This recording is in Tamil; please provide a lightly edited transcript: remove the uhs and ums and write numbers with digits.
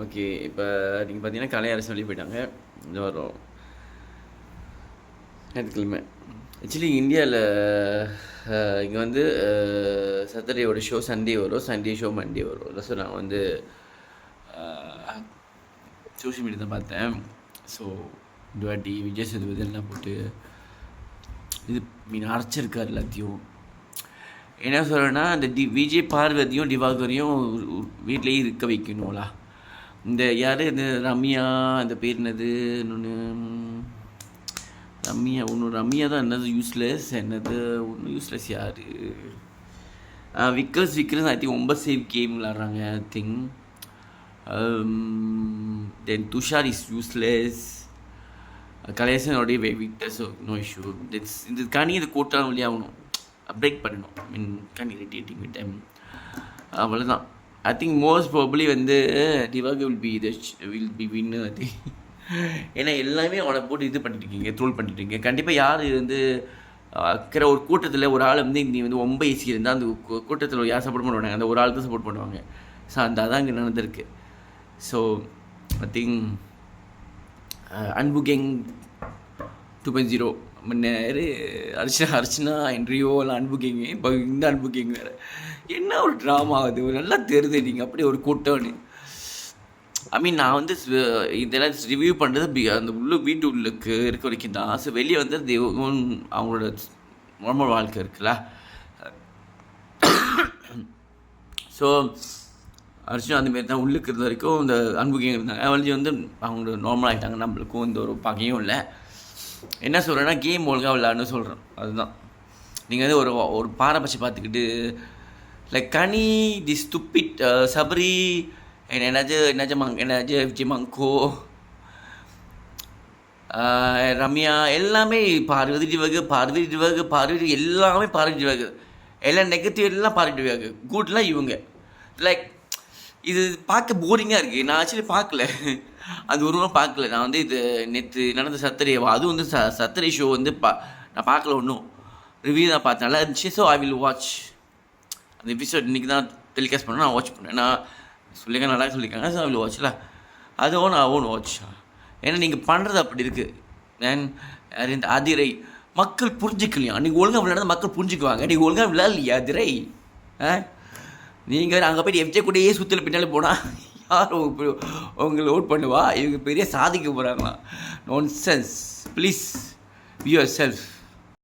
ஓகே. இப்போ நீங்கள் பார்த்தீங்கன்னா கலையரசு வெளியே போயிட்டாங்க. இந்த வாரம் ஞாயிற்றுக்கிழமை. ஆக்சுவலி இந்தியாவில் இங்கே வந்து சாட்டர்டேயோட ஷோ சண்டே வரும், சண்டே ஷோ மண்டே வரும். ஸோ நான் வந்து சோஷியல் மீடியா தான் பார்த்தேன். ஸோ இந்த வாட்டி விஜய் சேதுபதி எல்லாம் போட்டு இது மீன் அரைச்சிருக்கார் எல்லாத்தையும். என்ன சொல்கிறேன்னா, இந்த விஜய் பார்வதியும் திவாகரையும் வீட்டிலேயே இருக்க வைக்கணும்லா. இந்த யார் இந்த ரம்யா, அந்த பேர் என்னது இன்னொன்று ரம்யா, ரம்யா தான் என்னது யூஸ்லெஸ், என்னது ஒன்று யூஸ்லெஸ் யார் விக்கர்ஸ் ஐ திங்க் ரொம்ப சேவ் கேம் விளாட்றாங்க I think. Then Tushar is useless, கலேசனோடைய விக்டர், ஸோ நோ இஷ்யூ. இந்த கனி இது கூட்டம் வழியாகணும், பிரேக் பண்ணணும். மீன் கன் இரிட்டேட்டிங் வித் டைம், அவ்வளோதான். ஐ திங்க் மோஸ்ட் ப்ராபப்ளி வந்து Diwakar will be winner I think. ஏன்னா எல்லாமே அவனை போட்டு இது பண்ணிட்டுருக்கீங்க, ட்ரோல் பண்ணிட்டுருக்கீங்க. கண்டிப்பாக யார் வந்து இருக்கிற ஒரு கூட்டத்தில் ஒரு ஆள் வந்து நீ வந்து ரொம்ப ஈஸியாக இருந்தால் அந்த கூட்டத்தில் யார் சப்போர்ட் பண்ணுவாங்க, அந்த ஒரு ஆள் தான் சப்போர்ட் பண்ணுவாங்க. ஸோ அதான் இங்கே நடந்திருக்கு. ஸோ ஐ திங்க் அன்பு கேங் 2.0 முன்னேறு அர்ச்சனா என்ட்ரியோலாம் அன்பு கேங்க. இப்போ இந்த அன்பு கேங் வேறு என்ன ஒரு ட்ராமா ஆகுது, நல்லா தெரியுது. நீங்கள் அப்படி ஒரு கூட்டம்னு ஐ மீன் நான் வந்து இதெல்லாம் ரிவ்யூ பண்ணுறது அந்த வீட்டு உள்ளுக்கு இருக்க வரைக்கும் தான். ஸோ வெளியே வந்து அவங்களோட நார்மல் வாழ்க்கை இருக்குல்ல. ஸோ அர்ச்சனா அந்தமாரி தான் உள்ளுக்கு இருந்த வரைக்கும் இந்த அன்பு கேங் இருந்தாங்க. அவளுக்கு வந்து அவங்களோட நார்மல் ஆகிட்டாங்க. நம்மளுக்கும் இந்த ஒரு பகையும் இல்லை. என்ன சொல்கிறேன்னா, கேம் ஒழுங்காக விளாட்னு சொல்கிறேன். அதுதான். நீங்கள் வந்து ஒரு பாரபட்சம் பார்த்துக்கிட்டு லைக் கனி தி ஸ்டூபிட் சபரி என்னாச்சு விஜய் மங்கோ ரம்யா எல்லாமே பார்வதி டிவாகர் எல்லாமே பார்வதி டிவாகர், எல்லாம் நெகட்டிவ் எல்லாம் பார்வதி டிவாகர், குட்லாம் இவங்க. லைக் இது பார்க்க போரிங்காக இருக்குது. நான் ஆக்சுவலி பார்க்கல, அது ஒரு நாள் பார்க்கல. நான் வந்து இது நேற்று நடந்த சத்தரேவா, அதுவும் வந்து சத்தரை ஷோ வந்து நான் பார்க்கல, ஒன்றும் ரிவ்யூ தான் பார்த்தேன், நல்லா இருந்துச்சு. ஸோ ஐ வில் வாட்ச் அந்த எபிசோட். இன்றைக்கி தான் டெலிகாஸ்ட் பண்ணேன், நான் வாட்ச் பண்ணேன். நான் சொல்லியிருக்கேன், நல்லா சொல்லியிருக்காங்க. ஸோ ஐ வில் வாட்ச்ல அதுவும் நான் ஓன் வாட்ச். ஏன்னா நீங்கள் பண்ணுறது அப்படி இருக்குது. நான் இந்த அதிரை மக்கள் புரிஞ்சுக்கலையா, நீங்கள் ஒழுங்காக விளையாடுறது மக்கள் புரிஞ்சுக்குவாங்க. நீங்கள் ஒழுங்காக விளையாடலையா அதிரை? நீங்கள் அங்கே போய்ட்டு எஃப்ஜே கூடயே சுற்றில பின்னாலே போனால் யார் உங்களை ஓட் பண்ணுவா? இவங்க பெரிய சாதிக்க போகிறாங்களா? Nonsense. Please be your self.